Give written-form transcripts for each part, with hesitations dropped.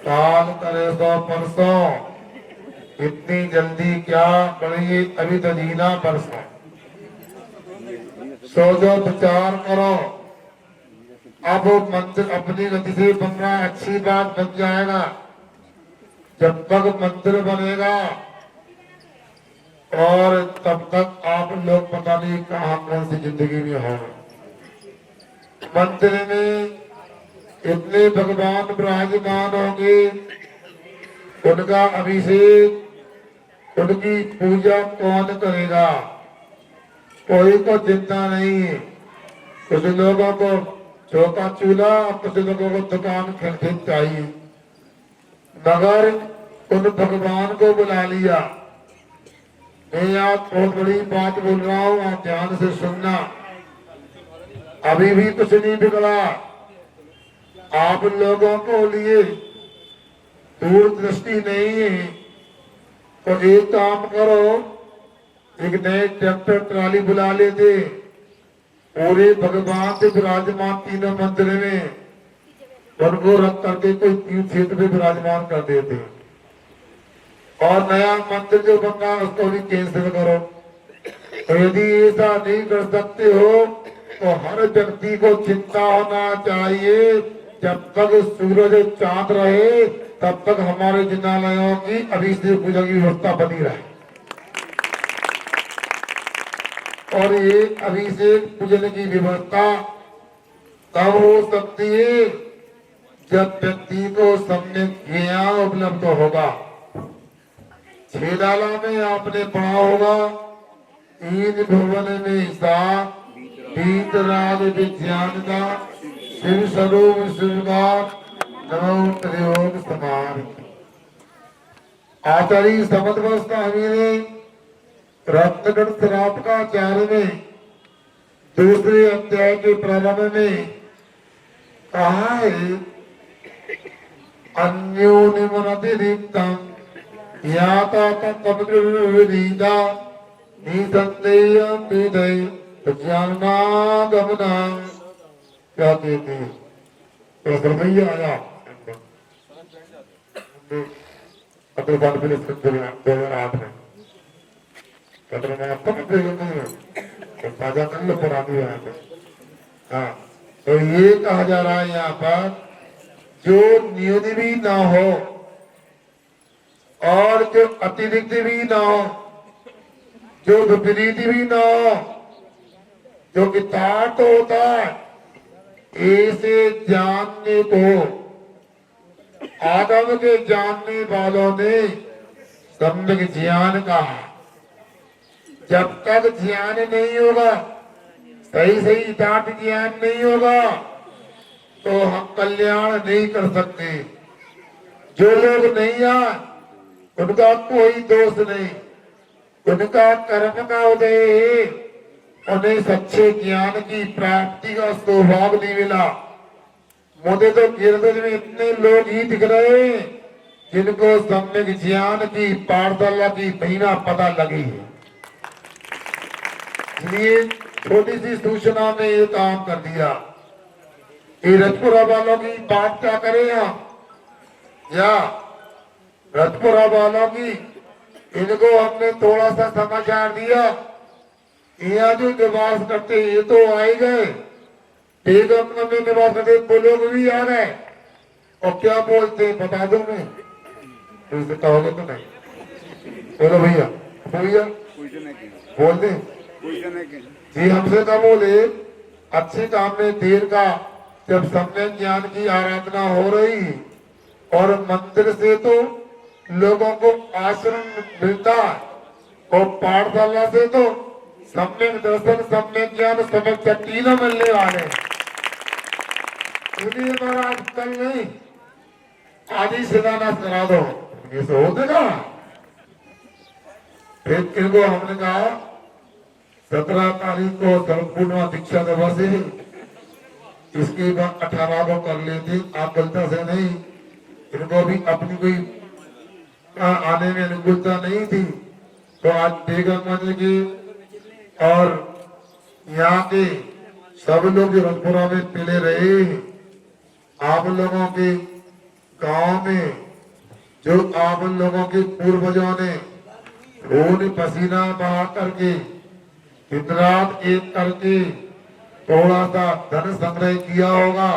काल करे सो परसों, इतनी जल्दी क्या बढ़िए, अभी तो जीना परसों। सोचो विचार करो, अब मंदिर अपनी गति से बनना अच्छी बात बन जाएगा। जब तक मंदिर बनेगा और तब तक आप लोग पता नहीं कहाँ कौन सी जिंदगी में हो। मंदिर में इतने भगवान विराजमान होंगे, उनका अभिषेक, उनकी पूजा कौन करेगा? कोई को चिंता नहीं है। कुछ लोगों को चौका चूल्हा, कुछ लोगों को दुकान खरीद चाहिए, मगर उन भगवान को बुला लिया। मैं आज बहुत बड़ी बात बोल रहा हूँ, आप ध्यान से सुनना। अभी भी कुछ नहीं बिगड़ा। आप लोगों को लिए दूरदृष्टि नहीं है तो एक काम करो, एक नए ट्रैक्टर ट्राली बुला लेते, पूरे भगवान से विराजमान तीनों मंदिर में उनको रख करके कोई तीर्थ क्षेत्र में विराजमान कर देते, और नया मंदिर जो बन रहा है उसको भी कैंसिल करो। तो यदि ऐसा नहीं कर सकते हो तो हर व्यक्ति को चिंता होना चाहिए, जब तक सूरज चांद रहे तब तक हमारे जिनालयों की अभिषेक पूजा की व्यवस्था बनी रहे। और ये अभिषेक पूजन की व्यवस्था तब हो सकती है जब व्यक्ति को सम्यक ज्ञान उपलब्ध होगा। छेदाला में आपने पढ़ा होगा, तीन भुवन में सात, वीतराग विज्ञान का, शिव स्वरूप शिवगार, नमो त्रियोग समान। आचार्य समत वर्षा हमीने रत्नगढ़ श्राप का चार में दूसरे अध्याय के प्रारंभ में कहा है, अन्योनिमनतिरिक्तम याता तत्पविदा निसंदेयम विदय ज्ञानागमना। क्या कहते हैं? तो ब्रह्मैया आया अपने बाल में 2008 में ताजा कर लो पुरानी बात है। हाँ, तो ये कहा जा रहा है यहाँ पर, जो नियत भी ना हो और जो अतिरिक्त भी ना हो, जो विपरीत भी ना हो, जो यथार्थ होता है, ऐसे जानने को आदम के जानने वालों ने सम्यक ज्ञान कहा। जब तक ज्ञान नहीं होगा, सही सही यथार्थ ज्ञान नहीं होगा, तो हम कल्याण नहीं कर सकते। जो लोग नहीं आए उनका कोई दोष नहीं, उनका कर्म का उदय है, उन्हें सच्चे ज्ञान की प्राप्ति का सौभाग्य नहीं मिला। मुझे तो गिरदज में इतने लोग ही दिख रहे हैं जिनको सम्यक ज्ञान की पाठशाला की महीना पता लगी है। इसलिए छोटी सी सूचना में ये काम कर दिया। ये रजपुरा वालों की बात क्या करें या रजपुरा वालों की, इनको हमने थोड़ा सा समाचार दिया। यहाँ जो निवास करते ये तो आए गए, बेगम में निवास करते वो लोग भी आ गए, और क्या बोलते बता दो मैं, तो कहोगे तो नहीं। बोलो भैया, भैया बोल दे जी, हमसे तो बोले अच्छे काम में देर का, जब सम्यक ज्ञान की आराधना हो रही और मंदिर से तो लोगों को आश्रम मिलता है, और पाठशाला से तो सम्यक दर्शन, सम्यक ज्ञान, सम्यक तीनों मिलने वाले। महाराज कल नहीं आदि शिलान्यास करा दो, ये तो हो देगा। फिर इनको हमने कहा 17 तारीख को संपूर्ण दीक्षा दिवस है, इसके बाद 18 को कर लेते, आप गलता से नहीं। इनको भी अपनी कोई आने में अनुकूलता नहीं थी, तो आज बेगम की और यहाँ के सब लोग रंगपुरा में मिले रहे। आप लोगों के गांव में जो आप लोगों के पूर्वजों ने खून पसीना बहा करके दिन रात एक करके थोड़ा सा धन संग्रह किया होगा,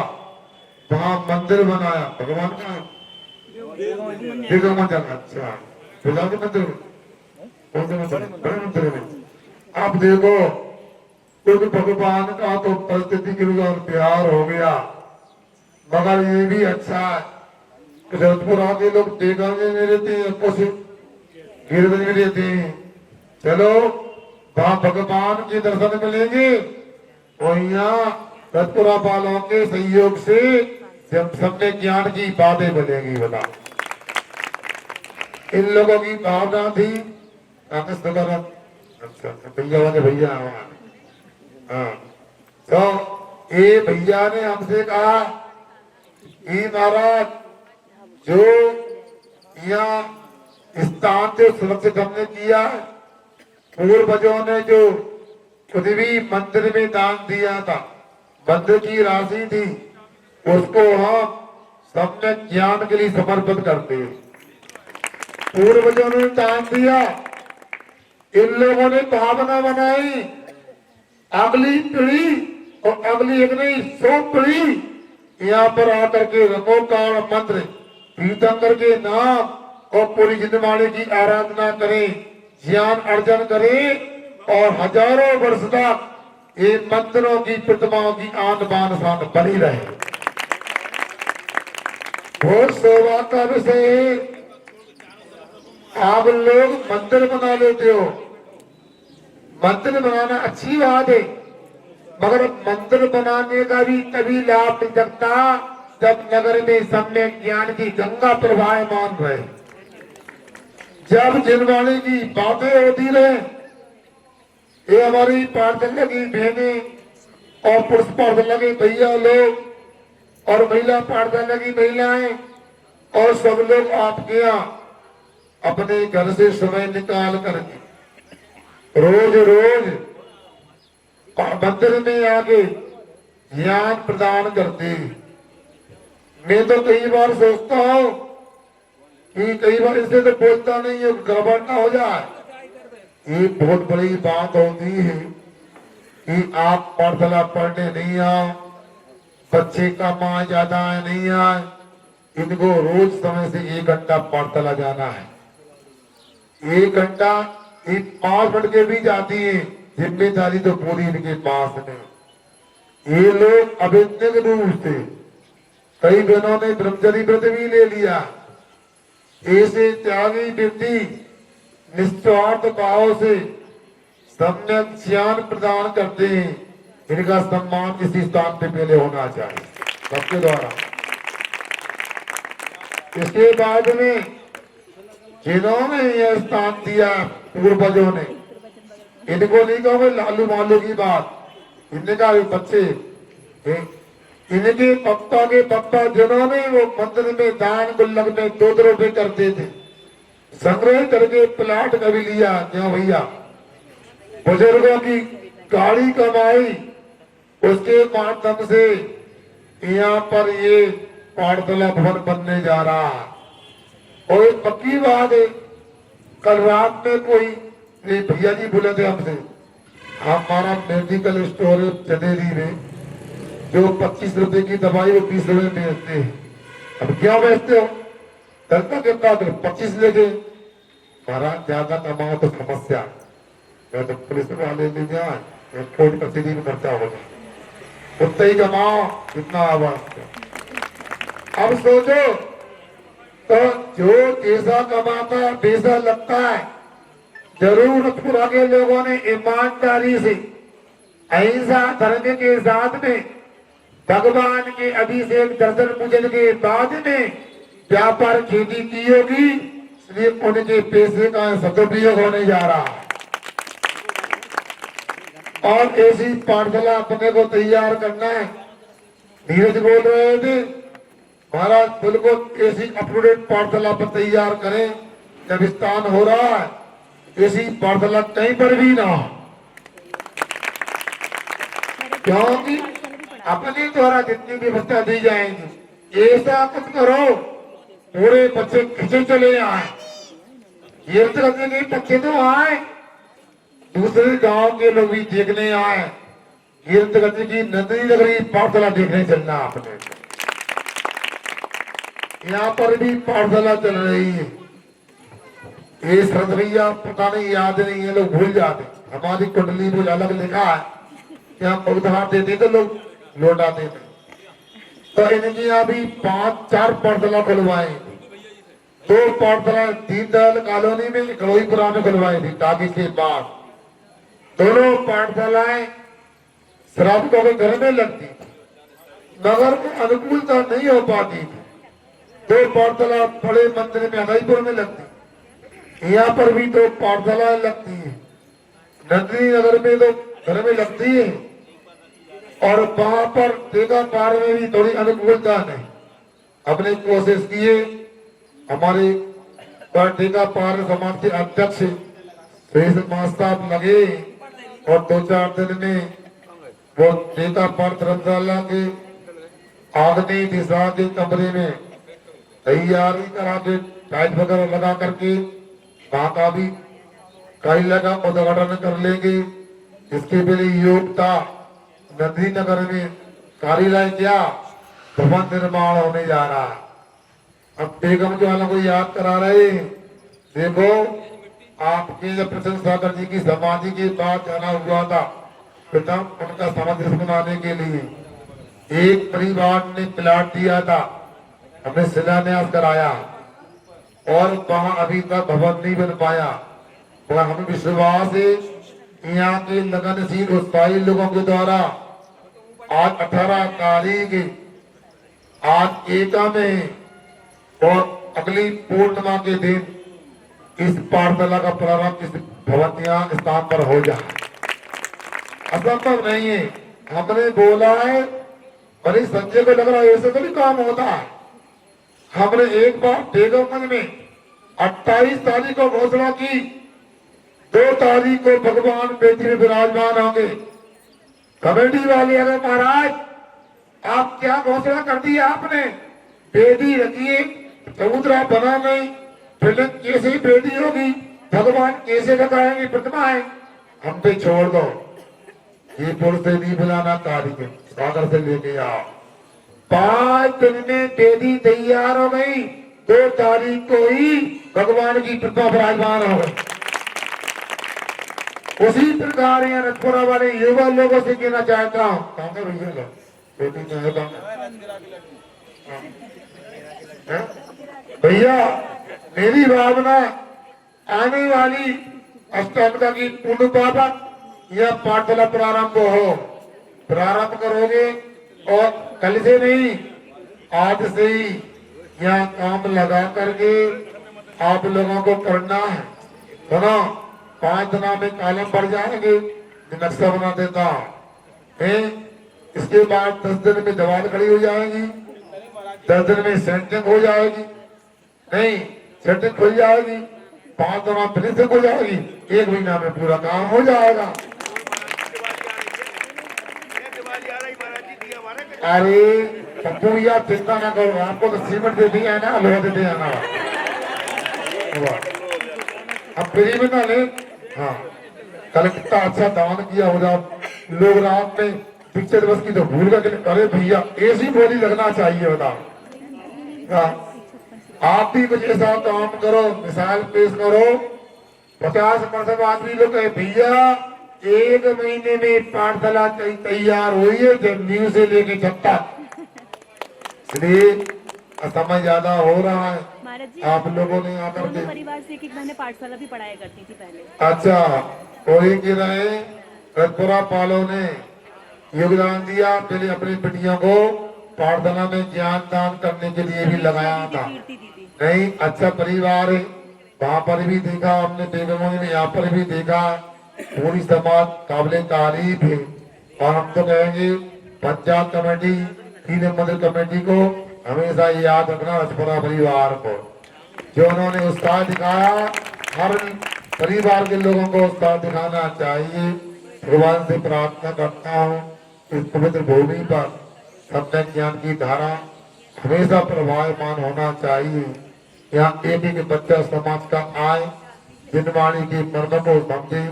वहां मंदिर बनाया भगवान का देखो मंदिर। अच्छा पूजा के मंदिर, कौन से मंदिर? बड़े मंदिर में। आप देखो क्योंकि भगवान का तो परिस्थिति के लिए प्यार हो गया, मगर ये भी अच्छा है जौनपुर आके लोग देखाने में रहते हैं, आपको से गिरदन में रहते हैं। चलो वहां भगवान के दर्शन मिलेंगे और यहाँ रतपुरा वालों के सहयोग से जब सबने ज्ञान की बातें बनेगी। बता इन लोगों की भावना थी भैया वाले भैया। हाँ तो ये भैया ने हमसे कहा कि महाराज जो यहाँ स्थान जो सुरक्षित हमने किया, पूर्वजों ने जो पृथ्वी मंदिर में दान दिया था, मंदिर की राशि थी, उसको हम सबने ज्ञान के लिए समर्पित करते हैं। पूर्वजों ने दान दिया, इन लोगों ने भावना बनाई, अगली पीढ़ी और अगली एक नहीं 100 पीढ़ी यहाँ पर आकर के रमोकार मंत्र तीर्थंकर के नाम और पूरी जिंदगी की आराधना करें, ज्ञान अर्जन करें और हजारों वर्ष तक ये मंदिरों की प्रतिमाओं की आन बान शान बनी रहे। बहुत शोभा का विषय है। आप लोग मंदिर बना लेते हो, मंदिर बनाना अच्छी बात है, मगर मंदिर बनाने का भी तभी लाभ मिल सकता जब नगर में सम्यक ज्ञान की गंगा प्रवाहमान रहे, जब जिनवाणी की बातें होती रहे। ये हमारी पाठशाला की बहनें और पुरुष पाठशाला के भैया लोग और महिला पाठशाला की महिलाएं और सब लोग आपके यहाँ अपने घर से समय निकाल करके रोज रोज मंदिर में आके ज्ञान प्रदान करते। मैं तो कई बार सोचता हूँ कि कई बार इससे तो बोलता नहीं है, गड़बड़ ना हो जाए। ये बहुत बड़ी बात होती है कि आप पाठशाला पढ़ने नहीं आओ, बच्चे का माँ ज्यादा नहीं आए, इनको रोज समय से 1 घंटा पाठशाला जाना है। 1 घंटा 5 मिनट के भी जाती है, जिम्मेदारी तो पूरी इनके पास में। ये लोग अभिज्ञ रूप से कई बहनों ने ब्रह्मचर्य व्रत भी ले लिया। ऐसे त्यागी व्यक्ति निस्वार्थ भाव से सम्यक ज्ञान प्रदान करते हैं, इनका सम्मान इसी स्थान पे पहले होना चाहिए सबके द्वारा। इसके बाद में जिन्होंने यह स्थान दिया पूर्वजों ने, इनको नहीं कहोगे लालू मालू की बात, इनने कहा बच्चे इनके पप्पा के पप्पा जिन्होंने वो मंदिर में दान गुल्लक में 2 रुपए करते थे, संग्रह करके प्लाट कभी लिया क्यों भैया, बुजुर्गों की गाड़ी कमाई, उसके माध्यम से यहाँ पर ये पाठशाला भवन बनने जा रहा है। और एक पक्की बात है, कल रात में कोई भैया जी बोले थे हमसे, हमारा मेडिकल स्टोर चंदेरी में जो 25 रुपए की दवाई वो 20 रुपए बेचते हैं। अब क्या बेचते हो? दलता के बाद 25 लेके महाराज ज्यादा कमाओ तो समस्या, मैं तो पुलिस वाले ले जाए कोर्ट कचहरी में खर्चा होगा, उतना ही कमाओ जितना आवाज। अब सोचो तो जो जैसा कमाता है पैसा लगता है, जरूर पूरा के लोगों ने ईमानदारी से अहिंसा धर्म के साथ में भगवान के अभिषेक दर्शन पूजन के बाद में व्यापार खेती की होगी, इसलिए उनके पैसे का सदुपयोग होने जा रहा है। और ऐसी पाठशाला अपने को तैयार करना है। नीरज बोल रहे थे महाराज बिल्कुल ऐसी अपटूडेट पाठशाला पर तैयार करें, जब स्थान हो रहा है ऐसी पाठशाला कहीं पर भी ना हो, क्योंकि अपने द्वारा जितनी व्यवस्था दी जाएगी ऐसा कुछ करो पूरे बच्चे खिंचे चले आए, तीर्थ करने के बच्चे तो आए, दूसरे गांव के लोग भी देखने आए, तीर्थ गति की नदी नगरी पाठशाला देखने चलना आपने। यहाँ पर भी पाठशाला चल रही है। ये शरद भैया पता नहीं याद नहीं है, लोग भूल जाते। हमारी कुंडली में अलग लिखा है कि हम उधार देते तो लोग लौटा देते। तो इनकी यहाँ भी 5-4 पाठशाला खुलवाई, 2 पाठशाला दीनदयाल कॉलोनी में, कलोईपुरा में खुलवाई थी ताकि के बाद। दोनों पाठशालाएं श्रावकों के घर में लगती थी, नगर में अनुकूलता नहीं हो पाती थी। 2 पाठशाला बड़े मंदिर में अदाईपुर में लगती, यहाँ पर भी 2 पाठशालाएं लगती है, नंदिनी नगर में तो घर में लगती है, और वहां पर टेका पार में भी थोड़ी अनुकूलता नहीं। अपने कोशिश किए, हमारे टेका पार समाज के अध्यक्ष साहब लगे और 2-4 दिन में वो टेका पार धर्मशाला के आग्नेय दिशा के कमरे में तैयारी करा के टाइट वगैरह लगा करके वहां का भी कई लगा उद्घाटन कर लेंगे। इसके लिए योग्यता नदी नगर में कार्यालय क्या भवन निर्माण होने जा रहा है। अब बेगम जो वालों को याद करा रहे हैं, देखो आपके जब प्रसन्न सागर जी की समाधि के बाद जाना हुआ था, प्रथम उनका समाधि बनाने के लिए एक परिवार ने प्लाट दिया था, हमने शिलान्यास कराया और वहां अभी तक भवन नहीं बन पाया। और हमें विश्वास है यहाँ के लगनशील उत्साही लोगों के द्वारा आज 18 तारीख आज एका में और अगली पूर्णिमा के दिन इस पाठशाला का प्रारंभ इस भवन यहाँ स्थान पर हो जाए। असंभव नहीं है, हमने बोला है, बड़ी संजय को लग रहा है ऐसे तो नहीं काम होता है। हमने एक बार बेगमगंज में 28 तारीख को घोषणा की, 2 तारीख को भगवान बेटी में विराजमान होंगे। कमेटी वाले अगर महाराज आप क्या घोषणा कर दी आपने, बेटी रखिए, चबूतरा बना नहीं, फिर कैसे बेटी होगी, भगवान कैसे लगाएंगे प्रतिमाएं, हम पे छोड़ दो। ये पुरुष से नहीं बुलाना तारीख सागर से लेके आओ। 5 दिन में बेटी तैयार हो गई, 2 तारीख को ही भगवान की प्रतिमा विराजमान हो गई। उसी प्रकार यहाँ रजपुरा वाले युवा लोगों से कहना चाहता हूँ, कहाँ का भैया लोग भैया, मेरी भावना आने वाली अष्टमी की पूर्ण पापक यह पाठशाला प्रारंभ करोगे और कल से नहीं आज से ही यहाँ काम लगा करके आप लोगों को करना है। सुनो, 5 दिनों में कॉलम बढ़ जाएंगे, नक्शा बना देता है। इसके बाद 10 दिन में दीवार खड़ी हो जाएगी, 10 दिन में सेंटिंग हो जाएगी, नहीं सेंटिंग खुल जाएगी, 5 दिनों में फिनिशिंग हो जाएगी, 1 महीना में पूरा काम हो जाएगा। अरे पप्पू भैया चिंता ना करो, आपको तो सीमेंट दे दिया है ना, लोहा दे दिया ना, अब फ्री में ना ले। हाँ, कल कितना अच्छा दान किया होगा, लोग रात में पिक्चर बस की तो भूल गए। अरे भैया ऐसी बोली लगना चाहिए, बताओ। आप भी कुछ ऐसा काम करो, मिसाल पेश करो। 50% आदमी लोग कहे भैया 1 महीने में पाठशाला तैयार हुई है, जब न्यू से लेके जब तक, इसलिए समय ज्यादा हो रहा है। आप लोगों ने आकर के परिवार से एक मैंने पाठशाला भी पढ़ाया करती थी पहले। अच्छा, कोई की रहे रजपुरा पालो ने योगदान दिया, पहले अपनी बेटियों को पाठशाला में ज्ञान दान करने के लिए भी लगाया था। नहीं, अच्छा परिवार है, वहाँ पर भी देखा हमने, बेगमों ने यहाँ पर भी देखा, पूरी समाज काबिले तारीफ है। और हम तो कहेंगे पंचायत कमेटी, 3 मंदिर कमेटी को हमेशा याद रखना, रजपुरा परिवार को जो उन्होंने उत्साह दिखाया, हर परिवार के लोगों को उत्साह दिखाना चाहिए। भगवान से प्रार्थना करता हूँ इस पवित्र भूमि पर सम्यक ज्ञान की धारा हमेशा प्रभावमान होना चाहिए। यहाँ एक एक बच्चा समाज का आए, दिनवाणी की मर्म को समझे,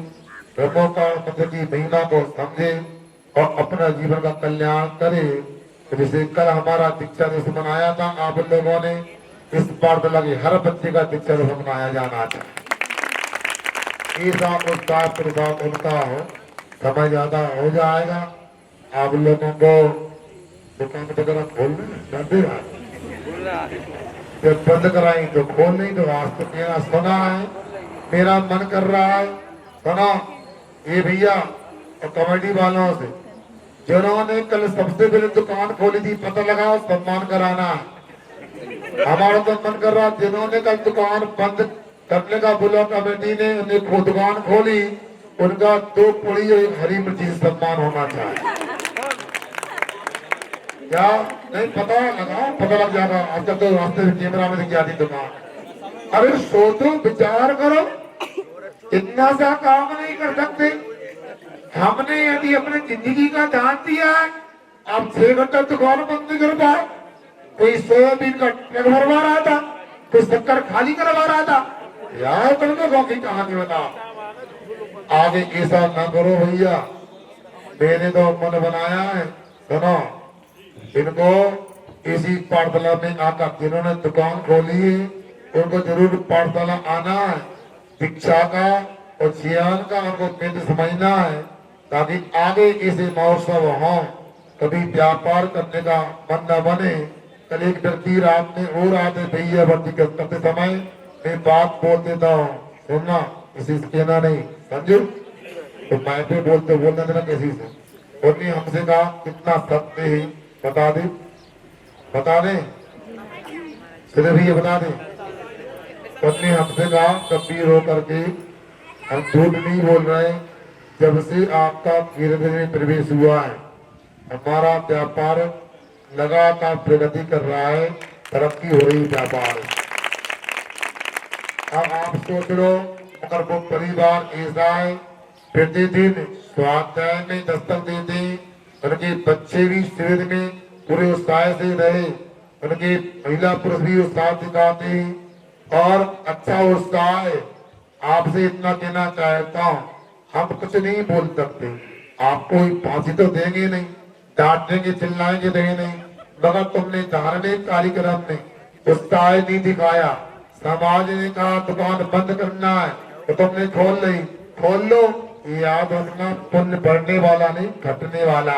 ब्रह्मों का मंत्र की महिमा को समझे और अपना जीवन का कल्याण करे। तो जैसे कल हमारा दीक्षा दिवस मनाया था आप लोगों ने, इस बार तो लगे हर बच्चे का दीक्षा दिवस मनाया जाना चाहिए। ऐसा उत्साह प्रभाव उनका हो, समय ज्यादा हो जाएगा। आप लोगों को दुकान वगैरह खोलने जब बंद कराई तो खोल नहीं, तो आज तो मेरा सुना है, मेरा मन कर रहा है सुना ये भैया और कमेटी वालों से जिन्होंने कल सबसे पहले दुकान खोली थी, पता लगाओ सम्मान कराना है। हमारा तो मन कर रहा, जिन्होंने कल दुकान बंद करने का बोला कमेटी ने, उन्हें दुकान खोली, उनका 2 पुड़ी और 1 हरी मिर्ची से सम्मान होना चाहिए। क्या नहीं पता लगाओ, पता लग जाएगा। आजकल तो रास्ते में कैमरा में दिख जाती दुकान। अरे सोचो, विचार करो, इतना सा काम नहीं कर सकते। हमने यदि अपनी जिंदगी का दान दिया है, अब 6 घंटा दुकान बंद नहीं कर पाए। कोई सोयाबीन का ट्रक भरवा रहा था, कोई शक्कर खाली करवा रहा था। यार तुमने कौन की कहानी बता, आगे ऐसा ना करो भैया। मैंने तो मन बनाया है, सुनो, इनको इसी पाठशाला में आकर जिन्होंने दुकान खोली है, उनको जरूर पाठशाला आना है। दीक्षा का और ज्ञान का उनको केंद्र समझना है, ताकि आगे ऐसे महोत्सव हो, कभी व्यापार करने का मन न बने। कल एक व्यक्ति रात में हो रहा थे भैया भर्ती करते समय मैं बात बोल देता हूँ, सुनना किसी से कहना नहीं, समझो। तो मैं पे बोलते बोलना देना किसी से। उन्होंने हमसे कहा कितना सत्य है, बता दे सिर्फ ये बता दे। उन्होंने हमसे कहा कभी रो करके हम झूठ नहीं बोल रहे। जब से आपका धीरे धीरे प्रवेश हुआ है, हमारा व्यापार लगातार प्रगति कर रहा है, तरक्की हो रही व्यापार। अब आप सोच लो, अगर वो परिवार ऐसा है, प्रतिदिन स्वाध्याय में दस्तक देते, उनके बच्चे भी शिविर में पूरे उत्साह से रहे, उनके महिला पुरुष भी उत्साह दिखाते और अच्छा उत्साह है। आपसे इतना कहना चाहता हूँ, हम कुछ नहीं बोल सकते, आपको फांसी तो देंगे नहीं, डांटेंगे चिल्लाएंगे देंगे नहीं, मगर तुमने धार्मिक कार्यक्रम में उत्साह नहीं दिखाया। समाज ने कहा दुकान बंद करना है तो तुमने खोल लो। याद रखना, पुण्य बढ़ने वाला नहीं, घटने वाला।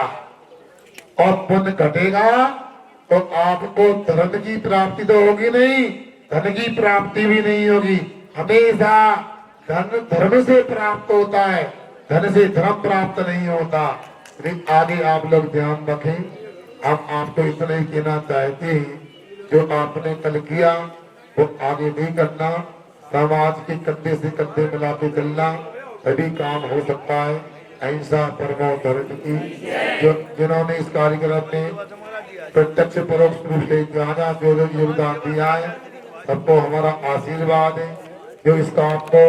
और पुण्य घटेगा तो आपको धर्म की प्राप्ति तो होगी नहीं, धन की प्राप्ति भी नहीं होगी। हमेशा धन धर्म से प्राप्त होता है, धन से धर्म प्राप्त नहीं होता। आगे आप लोग ध्यान रखें। हम आपको इतना ही कहना चाहते हैं, जो आपने कल किया वो आगे नहीं करना, समाज के कंधे से कंधे मिला के चलना, तभी काम हो सकता है। अहिंसा परमो धर्म की जिन्होंने इस कार्यक्रम में प्रत्यक्ष परोक्ष रूप से ज्यादा जो योगदान दिया है, सबको हमारा आशीर्वाद है। जो इस काम को